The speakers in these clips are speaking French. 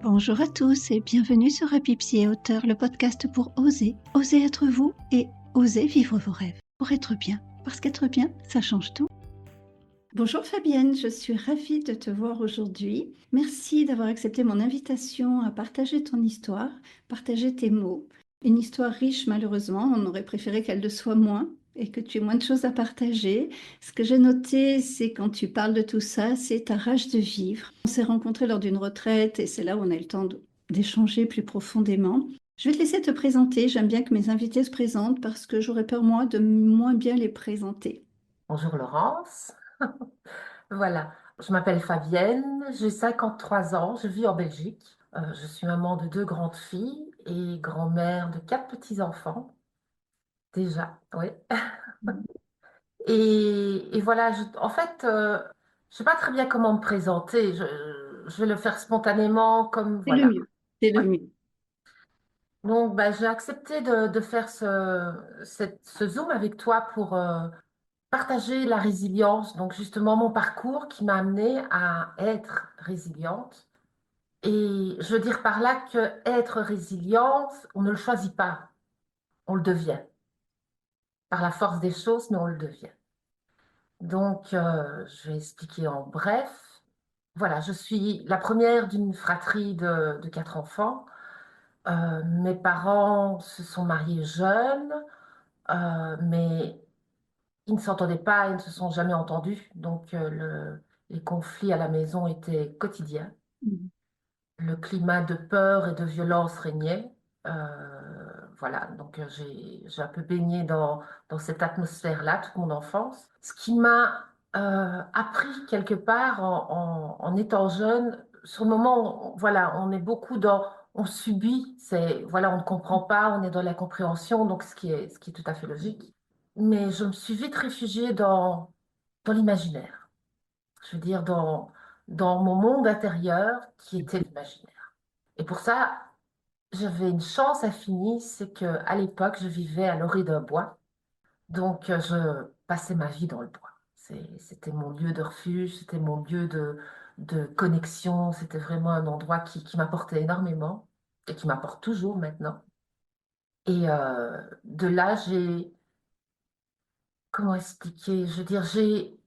Bonjour à tous et bienvenue sur Happy Psy et Auteur, le podcast pour oser être vous et oser vivre vos rêves. Pour être bien, parce qu'être bien, ça change tout. Bonjour Fabienne, je suis ravie de te voir aujourd'hui. Merci d'avoir accepté mon invitation à partager ton histoire, partager tes mots. Une histoire riche, malheureusement, on aurait préféré qu'elle le soit moins et que tu aies moins de choses à partager. Ce que j'ai noté, c'est quand tu parles de tout ça, c'est ta rage de vivre. On s'est rencontrés lors d'une retraite et c'est là où on a eu le temps d'échanger plus profondément. Je vais te laisser te présenter. J'aime bien que mes invités se présentent parce que j'aurais peur, moi, de moins bien les présenter. Bonjour Laurence. Voilà, je m'appelle Fabienne, j'ai 53 ans, je vis en Belgique. Je suis maman de 2 grandes filles et grand-mère de 4 petits-enfants. Déjà, oui. Et voilà, en fait, je ne sais pas très bien comment me présenter. Je vais le faire spontanément, comme C'est le voilà. mieux. C'est le Ouais. mieux. Donc, bah, j'ai accepté de faire ce Zoom avec toi pour partager la résilience, donc justement mon parcours qui m'a amenée à être résiliente. Et je veux dire par là que être résiliente, on ne le choisit pas, on le devient. Par la force des choses, mais on le devient. Donc, je vais expliquer en bref. Voilà, je suis la première d'une fratrie de 4 enfants. Mes parents se sont mariés jeunes, mais ils ne s'entendaient pas, ils ne se sont jamais entendus. Donc, les conflits à la maison étaient quotidiens. Mhm. Le climat de peur et de violence régnait. Voilà, donc j'ai un peu baigné dans cette atmosphère-là toute mon enfance. Ce qui m'a appris quelque part en étant jeune, sur le moment, voilà, on est beaucoup on subit, voilà, on ne comprend pas, on est dans la compréhension, donc ce qui est tout à fait logique. Mais je me suis vite réfugiée dans l'imaginaire. Je veux dire, dans mon monde intérieur qui était l'imaginaire. Et pour ça, j'avais une chance infinie, c'est qu'à l'époque, je vivais à l'orée d'un bois. Donc, je passais ma vie dans le bois. C'était mon lieu de refuge, c'était mon lieu de connexion, c'était vraiment un endroit qui m'apportait énormément et qui m'apporte toujours maintenant. Et de là, comment expliquer? Je veux dire, j'ai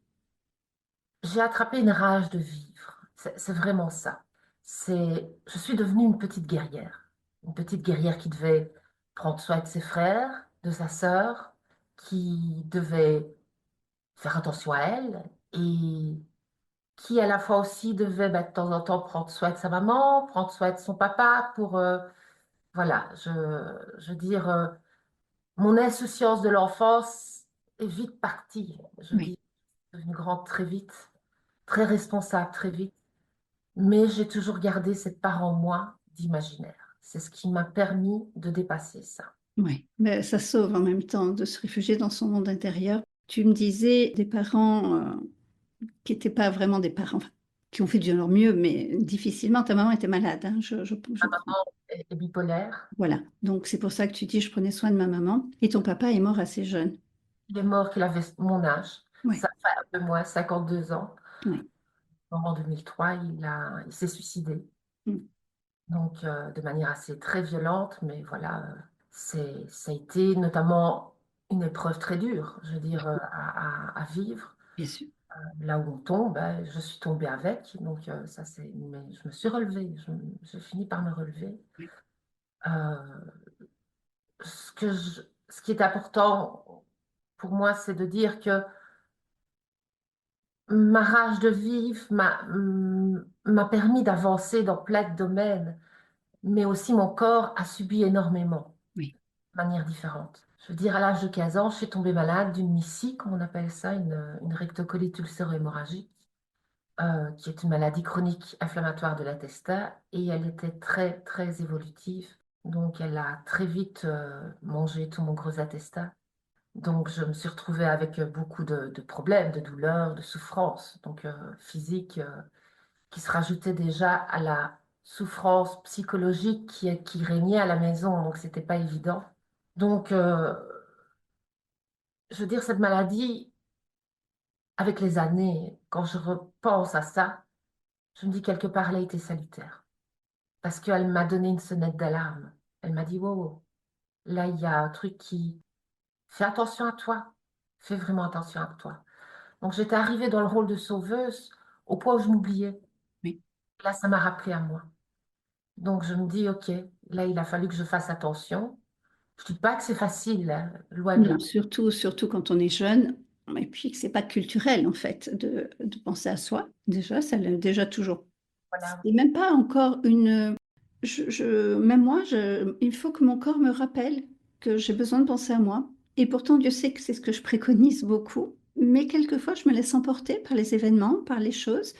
attrapé une rage de vivre. C'est vraiment ça. Je suis devenue une petite guerrière. Une petite guerrière qui devait prendre soin de ses frères, de sa sœur, qui devait faire attention à elle et qui à la fois aussi devait de temps en temps prendre soin de sa maman, prendre soin de son papa pour, voilà, je veux dire, mon insouciance de l'enfance est vite partie. Je Oui. dis, je suis devenue grande très vite, très responsable très vite. Mais j'ai toujours gardé cette part en moi d'imaginaire. C'est ce qui m'a permis de dépasser ça. Oui, mais ça sauve en même temps de se réfugier dans son monde intérieur. Tu me disais des parents qui n'étaient pas vraiment des parents, enfin, qui ont fait de leur mieux, mais difficilement. Ta maman était malade, hein, je Ma crois. maman est bipolaire. Voilà, donc c'est pour ça que tu dis je prenais soin de ma maman. Et ton papa est mort assez jeune. Il est mort qu'il avait mon âge. Oui, Ça fait un peu moins, 52 ans. oui. En 2003, il s'est suicidé. Mm. Donc, de manière assez très violente, mais voilà, ça a été notamment une épreuve très dure, je veux dire, à vivre. Bien sûr. Là où on tombe, je suis tombée avec, donc mais je me suis relevée, j'ai fini par me relever. Oui. Euh, ce qui est important pour moi, c'est de dire que ma rage de vivre m'a permis d'avancer dans plein de domaines, mais aussi mon corps a subi énormément, Oui. de manière différente. Je veux dire, à l'âge de 15 ans, je suis tombée malade d'une MIS-C, comme on appelle ça, une rectocolite ulcéro-hémorragique, qui est une maladie chronique inflammatoire de l'intestin, et elle était très, très évolutive. Donc, elle a très vite mangé tout mon gros intestin. Donc, je me suis retrouvée avec beaucoup de problèmes, de douleurs, de souffrances, donc physiques, qui se rajoutaient déjà à la souffrance psychologique qui régnait à la maison. Donc, c'était pas évident. Donc, je veux dire, cette maladie, avec les années, quand je repense à ça, je me dis quelque part, elle a été salutaire. parce qu'elle m'a donné une sonnette d'alarme. Elle m'a dit, wow, là, il y a un truc qui... Fais attention à toi. Fais vraiment attention à toi. Donc, j'étais arrivée dans le rôle de sauveuse au point où je m'oubliais. Oui. Là, ça m'a rappelé à moi. Donc, je me dis, OK, là, il a fallu que je fasse attention. Je dis pas que c'est facile, hein, loin de Non, là. surtout quand on est jeune, et puis que c'est pas culturel en fait de penser à soi. Déjà, ça l'est déjà toujours. Voilà. C'est même pas encore une. Même moi, il faut que mon corps me rappelle que j'ai besoin de penser à moi. Et pourtant, Dieu sait que c'est ce que je préconise beaucoup. Mais quelquefois, je me laisse emporter par les événements, par les choses.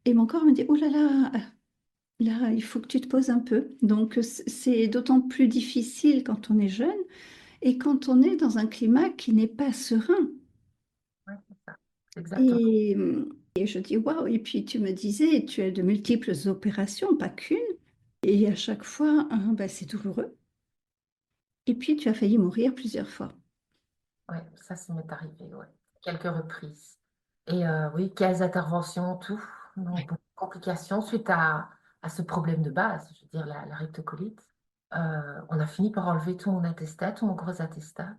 Et mon corps me dit, oh là là, là, il faut que tu te poses un peu. Donc, c'est d'autant plus difficile quand on est jeune et quand on est dans un climat qui n'est pas serein. Ouais, c'est ça. C'est exactement. Et, et je dis, waouh, et puis tu me disais, tu as de multiples opérations, pas qu'une, et à chaque fois, hein, bah, c'est douloureux. Et puis tu as failli mourir plusieurs fois. Ouais, ça m'est arrivé, ouais. Quelques reprises. Et oui, 15 interventions, tout. Donc, beaucoup de complications suite à ce problème de base, je veux dire, la rectocolite. On a fini par enlever tout mon attestat, tout mon gros attestat.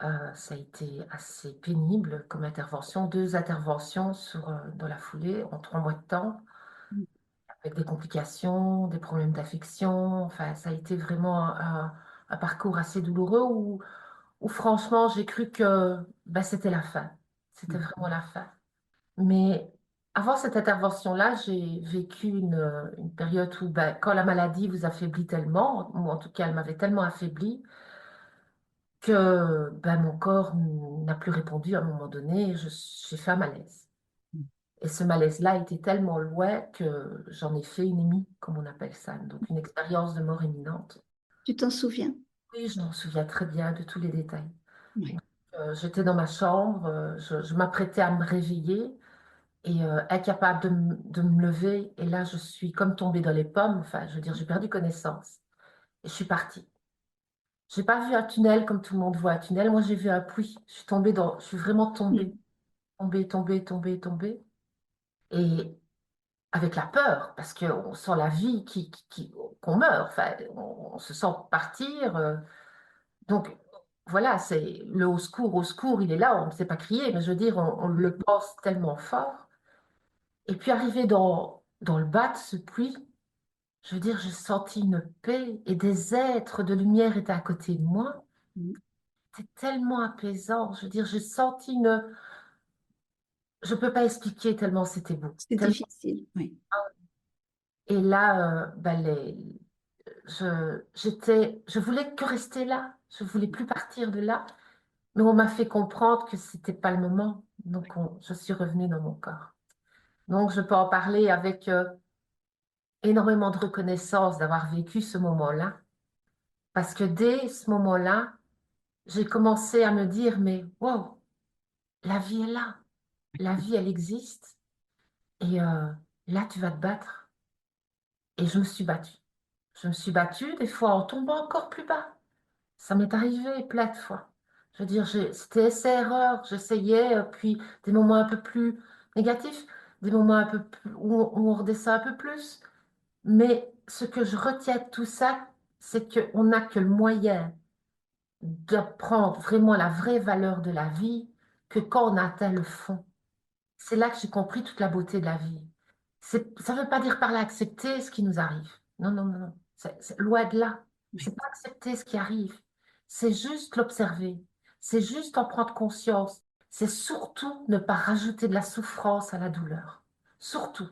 Ça a été assez pénible comme intervention, deux interventions dans la foulée en 3 mois de temps, avec des complications, des problèmes d'affection. Enfin, ça a été vraiment un parcours assez douloureux où franchement, j'ai cru que ben, c'était la fin. C'était vraiment la fin. Mais avant cette intervention-là, j'ai vécu une période où ben, quand la maladie vous affaiblit tellement, ou en tout cas, elle m'avait tellement affaibli, que ben, mon corps n'a plus répondu à un moment donné, j'ai fait un malaise. Et ce malaise-là était tellement loin que j'en ai fait une émie, comme on appelle ça, donc une expérience de mort imminente. Tu t'en souviens? Oui, je m'en souviens très bien de tous les détails. Oui. J'étais dans ma chambre, je m'apprêtais à me réveiller et incapable de me lever. Et là, je suis comme tombée dans les pommes. Enfin, je veux dire, j'ai perdu connaissance. Et je suis partie. J'ai pas vu un tunnel comme tout le monde voit un tunnel. Moi, j'ai vu un puits. Je suis vraiment tombée, Mm. tombée, tombée, tombée, tombée. Et avec la peur, parce qu'on sent la vie qu'on meurt. Enfin, on se sent partir. Donc, voilà, c'est le au secours, il est là, on ne sait pas crier, mais je veux dire, on le pense tellement fort. Et puis, arrivé dans le bas de ce puits, je veux dire, j'ai senti une paix et des êtres de lumière étaient à côté de moi. Mm. C'était tellement apaisant. Je veux dire, j'ai senti une... Je ne peux pas expliquer tellement c'était beau. C'est difficile, oui. Et là, ben, je voulais que rester là. Je voulais plus partir de là. Mais on m'a fait comprendre que c'était pas le moment. Donc, je suis revenue dans mon corps. Donc, je peux en parler avec énormément de reconnaissance d'avoir vécu ce moment-là. Parce que dès ce moment-là, j'ai commencé à me dire, mais wow, la vie est là. La vie, elle existe. Et là, tu vas te battre. Et je me suis battue. Je me suis battue, des fois en tombant encore plus bas. Ça m'est arrivé plein de fois. Je veux dire, c'était essai-erreur. J'essayais, puis des moments un peu plus négatifs, des moments un peu plus, où on redescend un peu plus. Mais ce que je retiens de tout ça, c'est qu'on n'a que le moyen d'apprendre vraiment la vraie valeur de la vie que quand on atteint le fond. C'est là que j'ai compris toute la beauté de la vie. Ça ne veut pas dire par là accepter ce qui nous arrive. Non, non, non, non. Loin de là. Oui. C'est pas accepter ce qui arrive. C'est juste l'observer. C'est juste en prendre conscience. C'est surtout ne pas rajouter de la souffrance à la douleur. Surtout.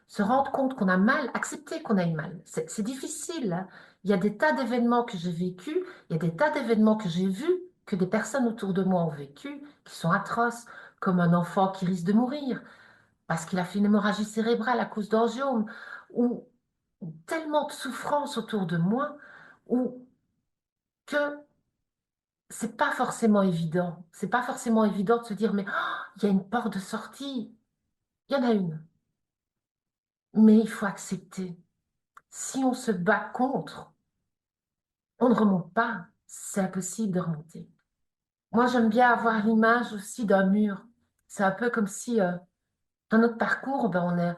Se rendre compte qu'on a mal, accepter qu'on a eu mal. C'est difficile, hein. Il y a des tas d'événements que j'ai vécus, il y a des tas d'événements que j'ai vus, que des personnes autour de moi ont vécu, qui sont atroces, comme un enfant qui risque de mourir parce qu'il a fait une hémorragie cérébrale à cause d'angiome, ou tellement de souffrance autour de moi, ou que c'est pas forcément évident. C'est pas forcément évident de se dire, mais oh, il y a une porte de sortie. Il y en a une. Mais il faut accepter. Si on se bat contre, on ne remonte pas. C'est impossible de remonter. Moi, j'aime bien avoir l'image aussi d'un mur. C'est un peu comme si, dans notre parcours, ben,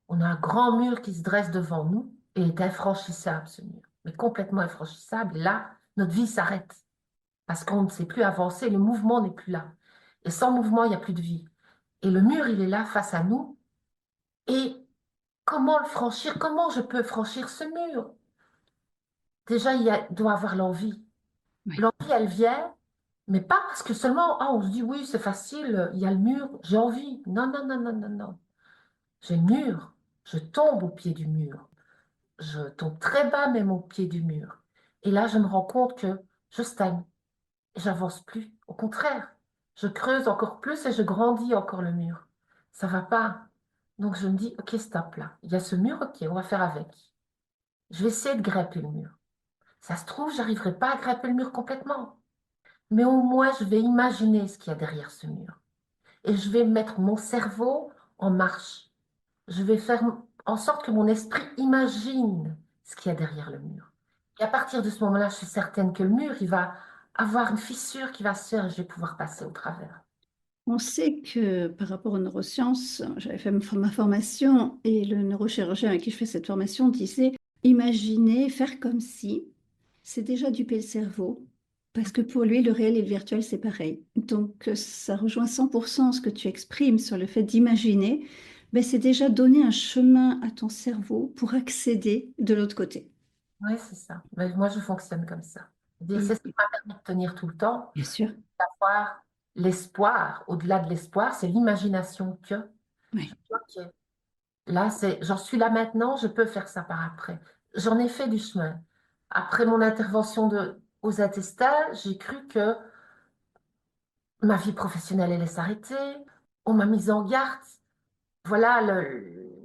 on a un grand mur qui se dresse devant nous. et est infranchissable, ce mur, mais complètement infranchissable. Et là, notre vie s'arrête parce qu'on ne sait plus avancer, le mouvement n'est plus là. Et sans mouvement, il n'y a plus de vie. Et le mur, il est là face à nous. Et comment le franchir? Comment je peux franchir ce mur? Déjà, doit avoir l'envie. Oui, L'envie, elle vient, mais pas parce que seulement, ah, on se dit, oui, c'est facile, il y a le mur, j'ai envie. Non, non, non, non, non, non. J'ai le mur. Je tombe au pied du mur. Je tombe très bas, même au pied du mur. Et là, je me rends compte que je stagne. J'avance plus. Au contraire, je creuse encore plus et je grandis encore le mur. Ça va pas. Donc je me dis, ok, stop là. Il y a ce mur, ok, on va faire avec. Je vais essayer de grimper le mur. Ça se trouve, j'arriverai pas à grimper le mur complètement. Mais au moins, je vais imaginer ce qu'il y a derrière ce mur. Et je vais mettre mon cerveau en marche. Je vais faire en sorte que mon esprit imagine ce qu'il y a derrière le mur. Et à partir de ce moment-là, je suis certaine que le mur, il va avoir une fissure qui va se faire et je vais pouvoir passer au travers. on sait que par rapport aux neurosciences, j'avais fait ma formation et le neurochirurgien avec qui je fais cette formation disait, imaginez, faire comme si, c'est déjà duper le cerveau, parce que pour lui, le réel et le virtuel, c'est pareil. Donc, ça rejoint 100% ce que tu exprimes sur le fait d'imaginer, ben, c'est déjà donner un chemin à ton cerveau pour accéder de l'autre côté. Oui, c'est ça. Mais moi, je fonctionne comme ça. C'est Et ce qui m'a permis de tenir tout le temps, bien sûr, d'avoir l'espoir. Au-delà de l'espoir, c'est l'imagination que. Je oui, dis, ok, là, j'en suis là maintenant, je peux faire ça par après. J'en ai fait du chemin. Après mon intervention aux attestats, j'ai cru que ma vie professionnelle allait s'arrêter. On m'a mise en garde. Voilà,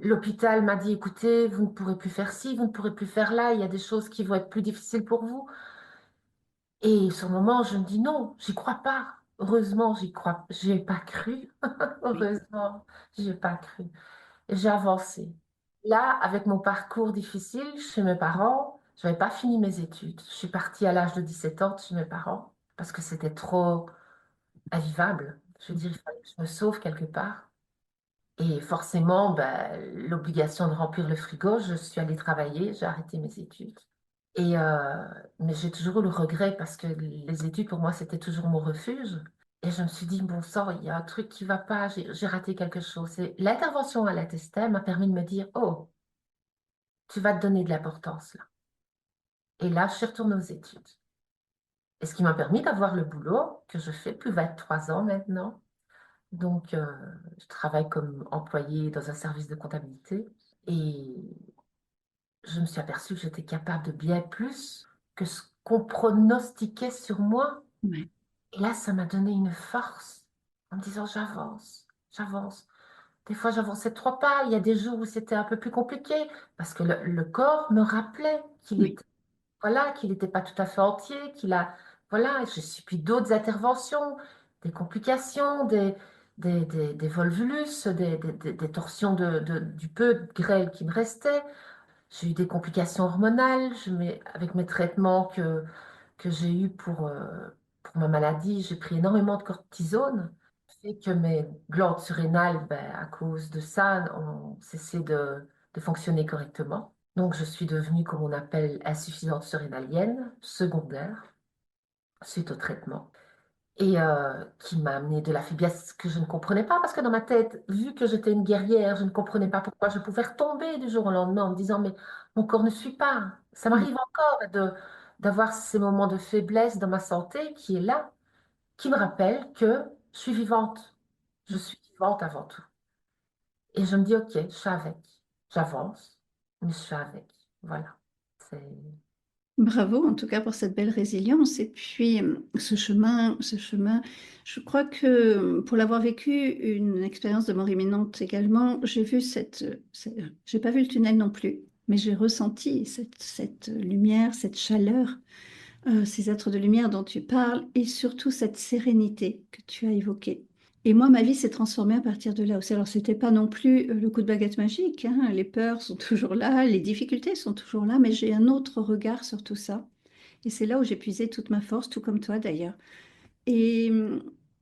l'hôpital m'a dit, écoutez, vous ne pourrez plus faire ci, vous ne pourrez plus faire là, il y a des choses qui vont être plus difficiles pour vous. Et sur le moment, je me dis non, j'y crois pas. Heureusement, j'y ai pas cru. oui. Heureusement, j'y ai pas cru. Et j'ai avancé. Là, avec mon parcours difficile chez mes parents, je n'avais pas fini mes études. Je suis partie à l'âge de 17 ans de chez mes parents parce que c'était trop invivable. Je veux dire, il fallait que je me sauve quelque part. Et forcément, ben, l'obligation de remplir le frigo, je suis allée travailler, j'ai arrêté mes études. Mais j'ai toujours eu le regret parce que les études, pour moi, c'était toujours mon refuge. Et je me suis dit, bon sang, il y a un truc qui va pas, j'ai raté quelque chose. Et l'intervention à la Testet m'a permis de me dire, oh, tu vas te donner de l'importance là. Et là, je suis retournée aux études. Et ce qui m'a permis d'avoir le boulot que je fais depuis 23 ans maintenant. Donc, je travaille comme employée dans un service de comptabilité. Et je me suis aperçue que j'étais capable de bien plus que ce qu'on pronostiquait sur moi. Ouais. Et là, ça m'a donné une force en me disant, j'avance, j'avance. Des fois, j'avançais trois pas. Il y a des jours où c'était un peu plus compliqué parce que le corps me rappelait qu'il Oui. était, voilà, qu'il n'était pas tout à fait entier, voilà, j'ai subi d'autres interventions, des complications, des volvulus, des torsions du peu de grêle qui me restait. J'ai eu des complications hormonales. Avec mes traitements que j'ai eus pour ma maladie, j'ai pris énormément de cortisone. Ce qui fait que mes glandes surrénales, ben, à cause de ça, ont cessé de fonctionner correctement. Donc, je suis devenue, comme on appelle, insuffisante surrénalienne secondaire suite au traitement qui m'a amené de la faiblesse que je ne comprenais pas, parce que dans ma tête, vu que j'étais une guerrière, je ne comprenais pas pourquoi je pouvais retomber du jour au lendemain en me disant, mais mon corps ne suit pas. Ça Mm. m'arrive encore d'avoir ces moments de faiblesse dans ma santé qui est là, qui me rappelle que je suis vivante. Je suis vivante avant tout. Et je me dis, ok, je suis avec. J'avance, mais je suis avec. Voilà. C'est... Bravo en tout cas pour cette belle résilience. Et puis ce chemin, je crois que pour l'avoir vécu une expérience de mort imminente également, j'ai pas vu le tunnel non plus, mais j'ai ressenti cette lumière, cette chaleur, ces êtres de lumière dont tu parles, et surtout cette sérénité que tu as évoquée. Et moi, ma vie s'est transformée à partir de là aussi. Alors, c'était pas non plus le coup de baguette magique, hein. Les peurs sont toujours là, les difficultés sont toujours là, mais j'ai un autre regard sur tout ça. Et c'est là où j'ai puisé toute ma force, tout comme toi d'ailleurs. Et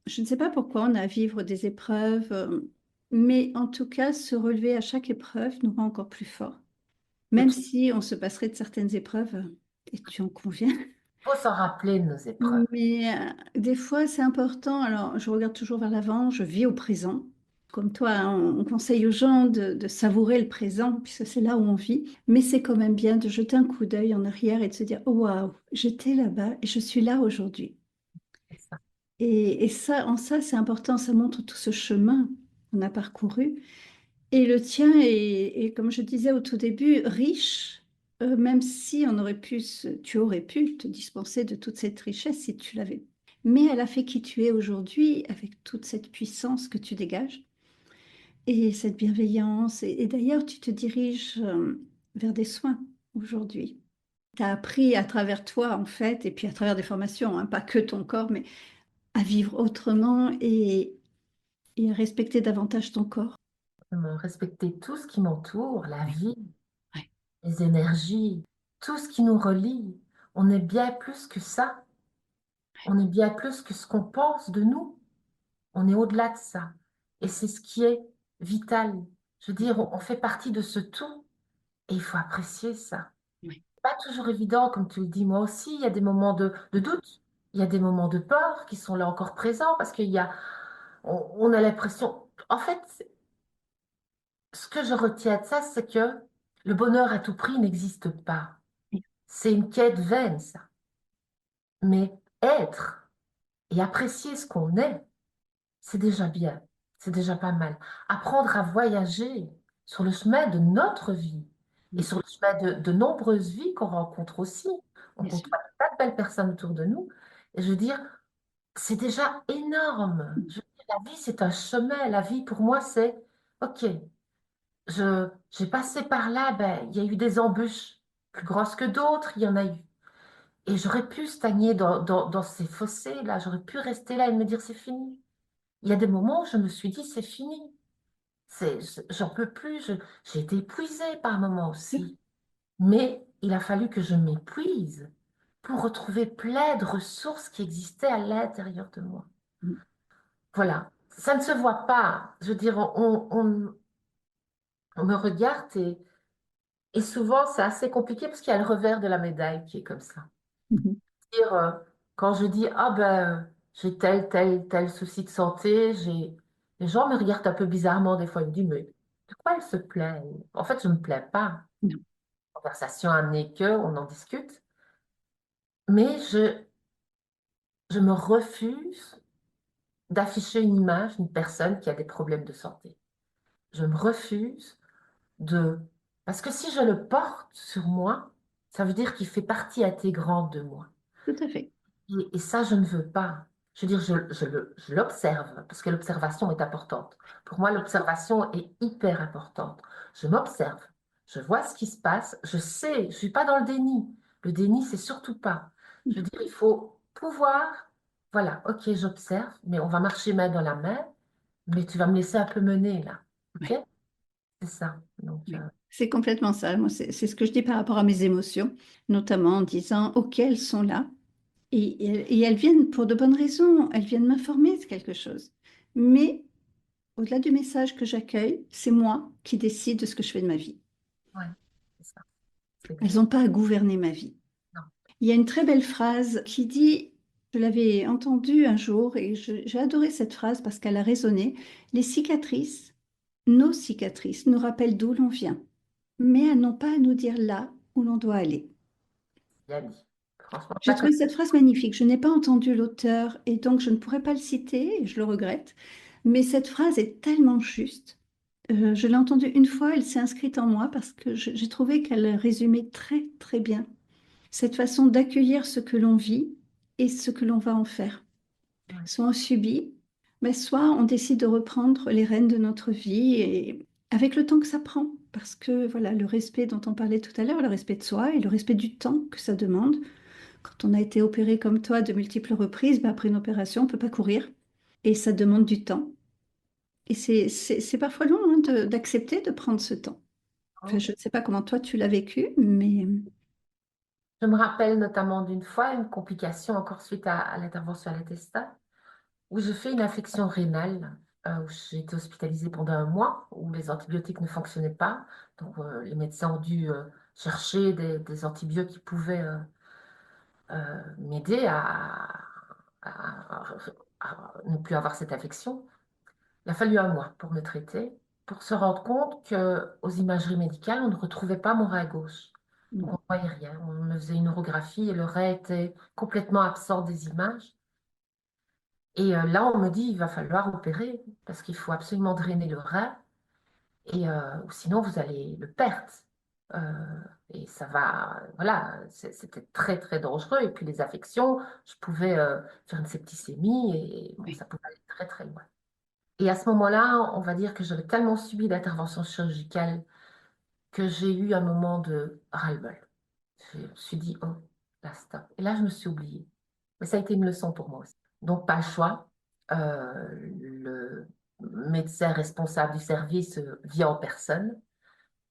je ne sais pas pourquoi on a à vivre des épreuves, mais en tout cas, se relever à chaque épreuve nous rend encore plus forts. Même si on se passerait de certaines épreuves, et tu en conviens. Il faut s'en rappeler de nos épreuves. Mais des fois, c'est important. Alors, je regarde toujours vers l'avant, je vis au présent. Comme toi, hein, on conseille aux gens de savourer le présent, puisque c'est là où on vit. Mais c'est quand même bien de jeter un coup d'œil en arrière et de se dire, oh waouh, j'étais là-bas et je suis là aujourd'hui. C'est ça. Et ça, en ça, c'est important. Ça montre tout ce chemin qu'on a parcouru. Et le tien est, comme je disais au tout début, riche, même si on aurait pu tu aurais pu te dispenser de toute cette richesse si tu l'avais. Mais elle a fait qui tu es aujourd'hui avec toute cette puissance que tu dégages et cette bienveillance. Et d'ailleurs, tu te diriges vers des soins aujourd'hui. Tu as appris à travers toi, en fait, et puis à travers des formations, hein, pas que ton corps, mais à vivre autrement et à respecter davantage ton corps. Respecter tout ce qui m'entoure, la Oui, vie, ouais, les énergies, tout ce qui nous relie. On est bien plus que ça. On est bien plus que ce qu'on pense de nous. On est au-delà de ça. Et c'est ce qui est vital. Je veux dire, on fait partie de ce tout et il faut apprécier ça. ouais, Pas toujours évident, comme tu le dis, moi aussi, il y a des moments de doute, il y a des moments de peur qui sont là encore présents parce on a l'impression, en fait, ce que je retiens de ça, c'est que le bonheur à tout prix n'existe pas. C'est une quête vaine, ça. Mais être et apprécier ce qu'on est, c'est déjà bien, c'est déjà pas mal. Apprendre à voyager sur le chemin de notre vie et oui, sur le chemin de nombreuses vies qu'on rencontre aussi. On bien sûr. côtoie pas de belles personnes autour de nous. Et je veux dire, c'est déjà énorme. Je veux dire, la vie, c'est un chemin. La vie, pour moi, c'est, OK, j'ai passé par là, ben, il y a eu des embûches plus grosses que d'autres, il y en a eu. Et j'aurais pu stagner dans ces fossés-là, j'aurais pu rester là et me dire c'est fini. Il y a des moments où je me suis dit c'est fini. J'en peux plus, j'ai été épuisée par moments aussi. Mais il a fallu que je m'épuise pour retrouver plein de ressources qui existaient à l'intérieur de moi. Voilà. Ça ne se voit pas. Je veux dire, on me regarde et souvent c'est assez compliqué parce qu'il y a le revers de la médaille qui est comme ça. Mhm. Dire, quand je dis, ah ben, j'ai tel souci de santé, les gens me regardent un peu bizarrement des fois. Ils me disent, mais de quoi elle se plaint? En fait, je ne me plains pas. Non. Conversation amenée que, on en discute. Mais je me refuse d'afficher une image d'une personne qui a des problèmes de santé. Je me refuse de... Parce que si je le porte sur moi, ça veut dire qu'il fait partie intégrante de moi. Tout à fait. Et ça, je ne veux pas. Je veux dire, je l'observe, parce que l'observation est importante. Pour moi, l'observation est hyper importante. Je m'observe, je vois ce qui se passe, je sais, je ne suis pas dans le déni. Le déni, c'est surtout pas. Je veux dire, il faut pouvoir, voilà, ok, j'observe, mais on va marcher main dans la main, mais tu vas me laisser un peu mener là. Ok? Oui, C'est ça. Donc, oui. C'est complètement ça. Moi, c'est ce que je dis par rapport à mes émotions, notamment en disant, OK, elles sont là et elles viennent pour de bonnes raisons. Elles viennent m'informer de quelque chose. Mais au-delà du message que j'accueille, c'est moi qui décide de ce que je fais de ma vie. ouais, c'est ça. C'est Elles exact. n'ont pas à gouverner ma vie. Non. Il y a une très belle phrase qui dit, je l'avais entendue un jour et j'ai adoré cette phrase parce qu'elle a résonné. Les cicatrices, nos cicatrices, nous rappellent d'où l'on vient, mais elles n'ont pas à nous dire là où l'on doit aller. Bien dit. Franchement, J'ai pas que trouvé cette phrase magnifique. Je n'ai pas entendu l'auteur et donc je ne pourrais pas le citer et je le regrette. Mais cette phrase est tellement juste. Je l'ai entendue une fois, elle s'est inscrite en moi parce que j'ai trouvé qu'elle résumait très très bien cette façon d'accueillir ce que l'on vit et ce que l'on va en faire. ouais, Soit on subit, mais soit on décide de reprendre les rênes de notre vie et avec le temps que ça prend. Parce que voilà, le respect dont on parlait tout à l'heure, le respect de soi et le respect du temps que ça demande. Quand on a été opéré comme toi de multiples reprises, ben après une opération, on ne peut pas courir et ça demande du temps. Et c'est parfois long hein, d'accepter de prendre ce temps. Enfin, je ne sais pas comment toi tu l'as vécu, mais je me rappelle notamment d'une fois une complication encore suite à l'intervention à l'intestin, où je fais une infection rénale où j'ai été hospitalisée pendant un mois, où les antibiotiques ne fonctionnaient pas. Donc, les médecins ont dû chercher des antibiotiques qui pouvaient m'aider à- à ne plus avoir cette infection. Il a fallu un mois pour me traiter, pour se rendre compte que aux imageries médicales, on ne retrouvait pas mon rein gauche. Donc, on Mm. ne voyait rien. On me faisait une urographie et le rein était complètement absent des images. Et là, on me dit, il va falloir opérer parce qu'il faut absolument drainer le rein et ou sinon vous allez le perdre. Euh, et ça va, voilà, c'était très très dangereux. Et puis les affections, je pouvais faire une septicémie et bon, Oui. ça pouvait aller très très loin. Et à ce moment-là, on va dire que j'avais tellement subi d'intervention chirurgicale que j'ai eu un moment de ras-le-bol. Je me suis dit, oh, là, stop. Et là, je me suis oubliée. Mais ça a été une leçon pour moi aussi. Donc, pas le choix. Le médecin responsable du service vient en personne,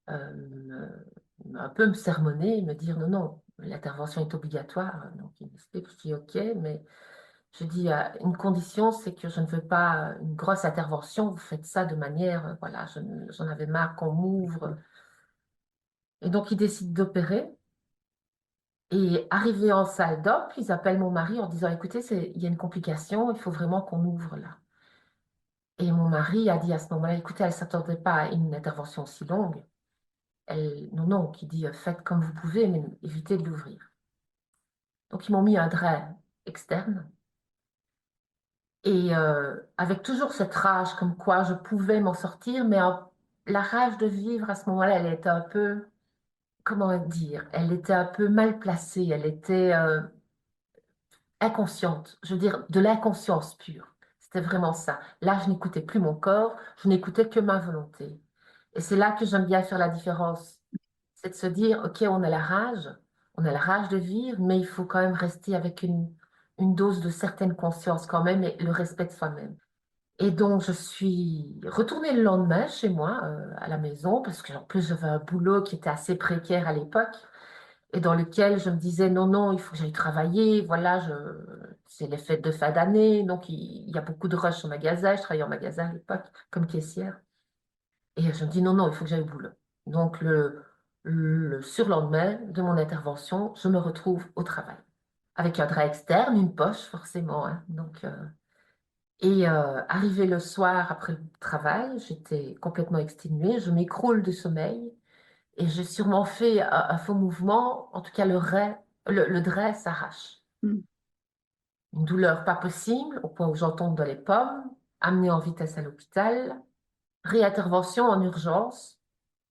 un peu me sermonner et me dire, non, non, l'intervention est obligatoire. Donc, il m'explique, je dis, OK, mais je dis, une condition, c'est que je ne veux pas une grosse intervention. Vous faites ça de manière, voilà, j'en avais marre qu'on m'ouvre. Et donc, il décide d'opérer. Et arrivé en salle d'op, ils appellent mon mari en disant, écoutez, il y a une complication, il faut vraiment qu'on ouvre là. Et mon mari a dit à ce moment-là, écoutez, elle ne s'attendait pas à une intervention aussi longue. Non, non, qui dit, faites comme vous pouvez, mais évitez de l'ouvrir. Donc, ils m'ont mis un drain externe. Et avec toujours cette rage comme quoi je pouvais m'en sortir, mais la rage de vivre à ce moment-là, elle était un peu, comment dire, elle était un peu mal placée, elle était inconsciente, je veux dire, de l'inconscience pure. C'était vraiment ça. Là, je n'écoutais plus mon corps, je n'écoutais que ma volonté. Et c'est là que j'aime bien faire la différence. C'est de se dire, OK, on a la rage de vivre, mais il faut quand même rester avec une dose de certaine conscience quand même et le respect de soi-même. Et donc, je suis retournée le lendemain chez moi, à la maison, parce que en plus, j'avais un boulot qui était assez précaire à l'époque et dans lequel je me disais non, non, il faut que j'aille travailler. Voilà, c'est les fêtes de fin d'année, donc il y a beaucoup de rush au magasin. Je travaillais en magasin à l'époque comme caissière. Et je me dis non, non, il faut que j'aille au boulot. Donc le surlendemain de mon intervention, je me retrouve au travail. Avec un drap externe, une poche forcément, hein. Donc, et arrivé le soir après le travail, j'étais complètement exténuée, je m'écroule de sommeil. Et j'ai sûrement fait un faux mouvement. En tout cas, le drap s'arrache. Mm. Une douleur pas possible, au point où j'en tombe dans les pommes, amenée en vitesse à l'hôpital, réintervention en urgence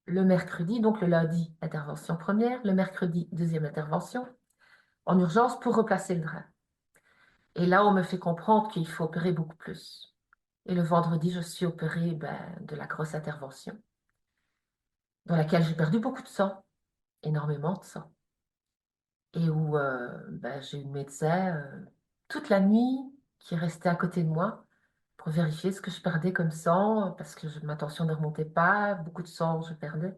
le mercredi, donc le lundi, intervention première, le mercredi, deuxième intervention, en urgence pour replacer le drap. Et là, on me fait comprendre qu'il faut opérer beaucoup plus. Et le vendredi, je suis opérée de la grosse intervention, dans laquelle j'ai perdu beaucoup de sang, énormément de sang. Et où j'ai eu le médecin toute la nuit qui restait à côté de moi pour vérifier ce que je perdais comme sang, parce que ma tension ne remontait pas, beaucoup de sang je perdais.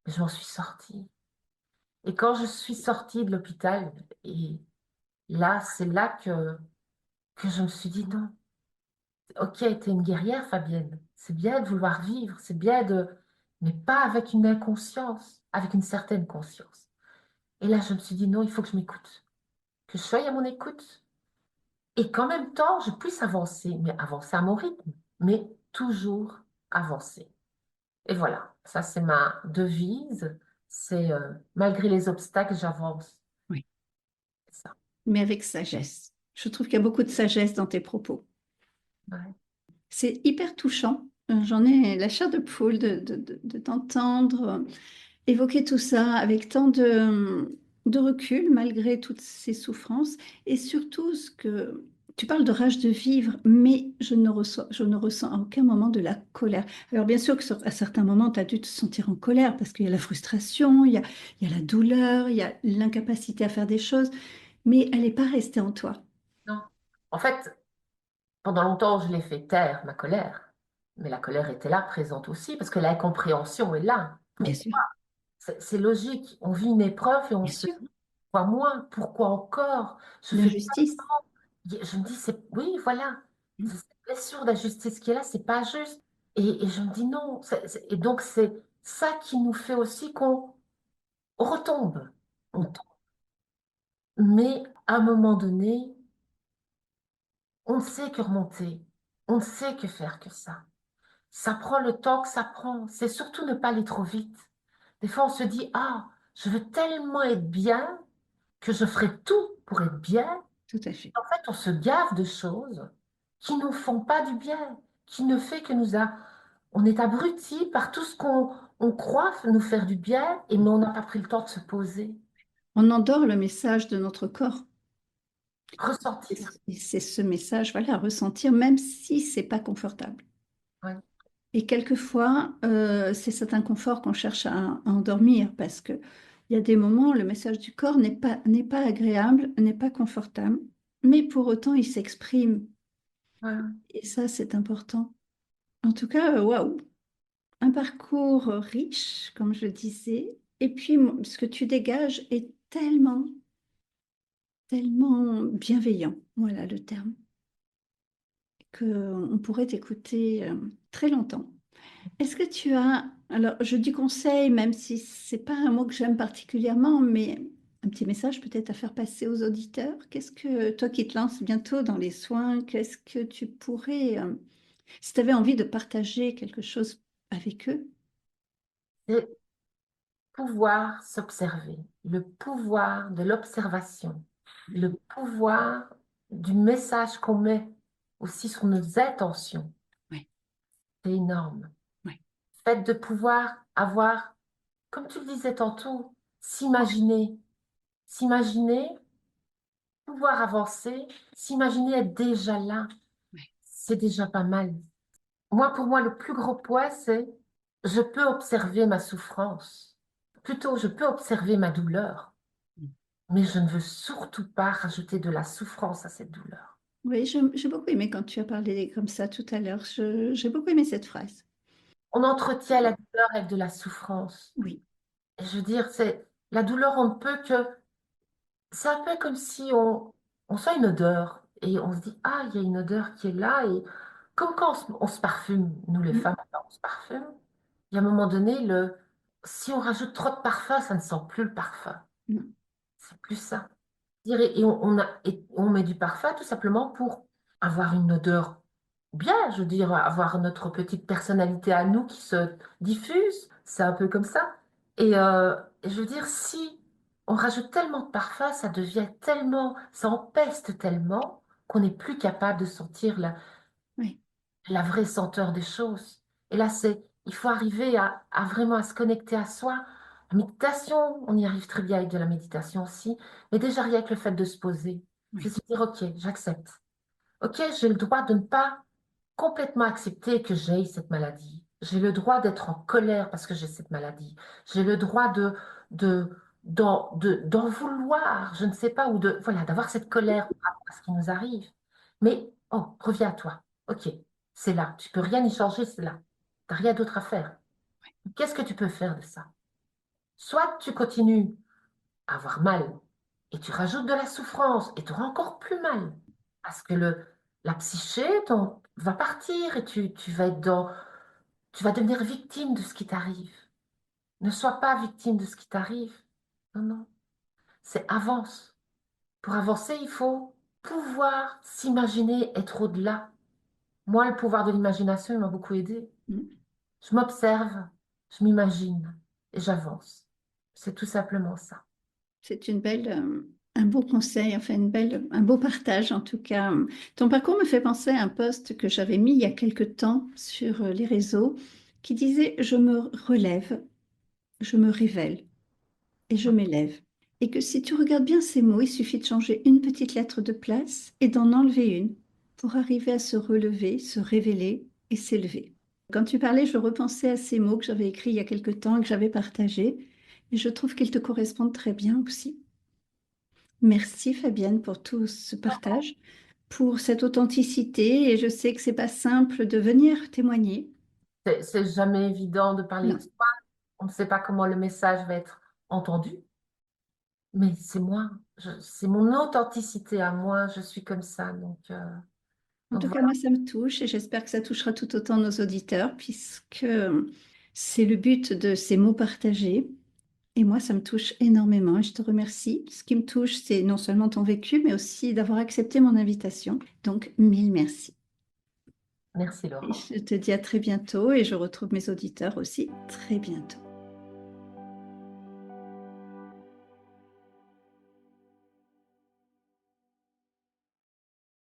Mais je m'en suis sortie. Et quand je suis sortie de l'hôpital, et là, c'est là que je me suis dit non, ok, t'es une guerrière, Fabienne. C'est bien de vouloir vivre, c'est bien de... Mais pas avec une inconscience, avec une certaine conscience. Et là, je me suis dit non, il faut que je m'écoute, que je sois à mon écoute et qu'en même temps, je puisse avancer, mais avancer à mon rythme, mais toujours avancer. Et voilà, ça c'est ma devise, c'est malgré les obstacles, j'avance. Oui, C'est ça. mais avec sagesse. Je trouve qu'il y a beaucoup de sagesse dans tes propos. Ouais. C'est hyper touchant. J'en ai la chair de poule de t'entendre évoquer tout ça avec tant de recul malgré toutes ces souffrances et surtout ce que tu parles de rage de vivre, mais je ne ressens à aucun moment de la colère. Alors bien sûr que à certains moments, tu as dû te sentir en colère parce qu'il y a la frustration, il y a la douleur, il y a l'incapacité à faire des choses, mais elle n'est pas restée en toi. Non. En fait, pendant longtemps, je l'ai fait taire, ma colère. Mais la colère était là, présente aussi, parce que l'incompréhension est là. Bien sûr, C'est logique. On vit une épreuve et on bien se sûr. dit, pourquoi moi? Pourquoi encore? Je fais L'injustice. je me dis, oui, voilà. blessure d'injustice qui est là, c'est pas juste. Et je me dis non. Et donc, c'est ça qui nous fait aussi qu'on retombe. On tombe. Mais à un moment donné, on ne sait que remonter. On ne sait que faire que ça. Ça prend le temps que ça prend. C'est surtout ne pas aller trop vite. Des fois, on se dit, ah, je veux tellement être bien que je ferai tout pour être bien. Tout à fait. En fait, on se gave de choses qui ne nous font pas du bien, qui ne fait que on est abruti par tout ce qu'on croit nous faire du bien, mais on n'a pas pris le temps de se poser, On endort le message de notre corps. ressentir. Et c'est ce message, voilà, à ressentir, même si c'est pas confortable. Ouais, Et quelquefois, c'est cet inconfort qu'on cherche à endormir parce que il y a des moments où le message du corps n'est pas agréable, n'est pas confortable, mais pour autant, il s'exprime. ouais. Et ça, c'est important. En tout cas, waouh, un parcours riche, comme je le disais. Et puis, ce que tu dégages est tellement, tellement bienveillant. Voilà le terme. Qu'on pourrait t'écouter très longtemps. Est-ce que tu as, alors je dis conseil, même si c'est pas un mot que j'aime particulièrement, mais un petit message peut-être à faire passer aux auditeurs. Qu'est-ce que, toi qui te lances bientôt dans les soins, qu'est-ce que tu pourrais, si tu avais envie de partager quelque chose avec eux? C'est pouvoir s'observer, le pouvoir de l'observation, le pouvoir du message qu'on met aussi sur nos intentions. Oui, C'est énorme. oui, Le fait de pouvoir avoir, comme tu le disais tantôt, s'imaginer, s'imaginer, pouvoir avancer, s'imaginer être déjà là, oui. c'est déjà pas mal. Moi, pour moi, le plus gros poids, c'est je peux observer ma souffrance. Plutôt, je peux observer ma douleur, mais je ne veux surtout pas rajouter de la souffrance à cette douleur. Oui, j'ai beaucoup aimé quand tu as parlé comme ça tout à l'heure. J'ai beaucoup aimé cette phrase. On entretient la douleur avec de la souffrance. Oui. Et je veux dire, c'est la douleur, on ne peut que c'est un peu comme si on sent une odeur et on se dit, ah, il y a une odeur qui est là. Et comme quand on se parfume, nous les Mm. femmes, on se parfume, il y a un moment donné, si on rajoute trop de parfum, ça ne sent plus le parfum. Non. C'est plus ça. Et on met du parfum tout simplement pour avoir une odeur bien, je veux dire, avoir notre petite personnalité à nous qui se diffuse. C'est un peu comme ça. Et je veux dire, si on rajoute tellement de parfum, ça devient tellement, ça empeste tellement qu'on n'est plus capable de sentir Oui. la vraie senteur des choses. Et là, il faut arriver à vraiment à se connecter à soi. La méditation, on y arrive très bien avec de la méditation aussi, mais déjà rien que le fait de se poser, de Oui. se dire, OK, j'accepte. OK, j'ai le droit de ne pas complètement accepter que j'ai cette maladie. J'ai le droit d'être en colère parce que j'ai cette maladie. J'ai le droit de, d'en vouloir, je ne sais pas, ou voilà, d'avoir cette colère par rapport à ce qui nous arrive. Mais, oh, reviens à toi. OK, c'est là. Tu peux rien y changer, c'est là. Tu n'as rien d'autre à faire. Qu'est-ce que tu peux faire de ça? Soit tu continues à avoir mal et tu rajoutes de la souffrance et tu auras encore plus mal parce que la psyché va partir et tu vas être tu vas devenir victime de ce qui t'arrive. Ne sois pas victime de ce qui t'arrive. Non, non. C'est avance. Pour avancer, il faut pouvoir s'imaginer être au-delà. Moi, le pouvoir de l'imagination, il m'a beaucoup aidé. Mm. Je m'observe, je m'imagine et j'avance. C'est tout simplement ça. C'est un beau conseil, enfin un beau partage en tout cas. Ton parcours me fait penser à un post que j'avais mis il y a quelque temps sur les réseaux qui disait: Je me relève, je me révèle et je m'élève. Et que si tu regardes bien ces mots, il suffit de changer une petite lettre de place et d'en enlever une pour arriver à se relever, se révéler et s'élever. Quand tu parlais, je repensais à ces mots que j'avais écrits il y a quelque temps et que j'avais partagés. Et je trouve qu'ils te correspondent très bien aussi. Merci Fabienne pour tout ce partage, pour cette authenticité. Et je sais que c'est pas simple de venir témoigner. C'est jamais évident de parler de Non, soi. On ne sait pas comment le message va être entendu, mais c'est moi. C'est mon authenticité à moi. Je suis comme ça. Donc, En Donc tout cas, voilà, moi, ça me touche et j'espère que ça touchera tout autant nos auditeurs puisque c'est le but de ces mots partagés. Et moi, ça me touche énormément et je te remercie. Ce qui me touche, c'est non seulement ton vécu, mais aussi d'avoir accepté mon invitation. Donc, mille merci. merci Et Laurent. je te dis à très bientôt et je retrouve mes auditeurs aussi très bientôt.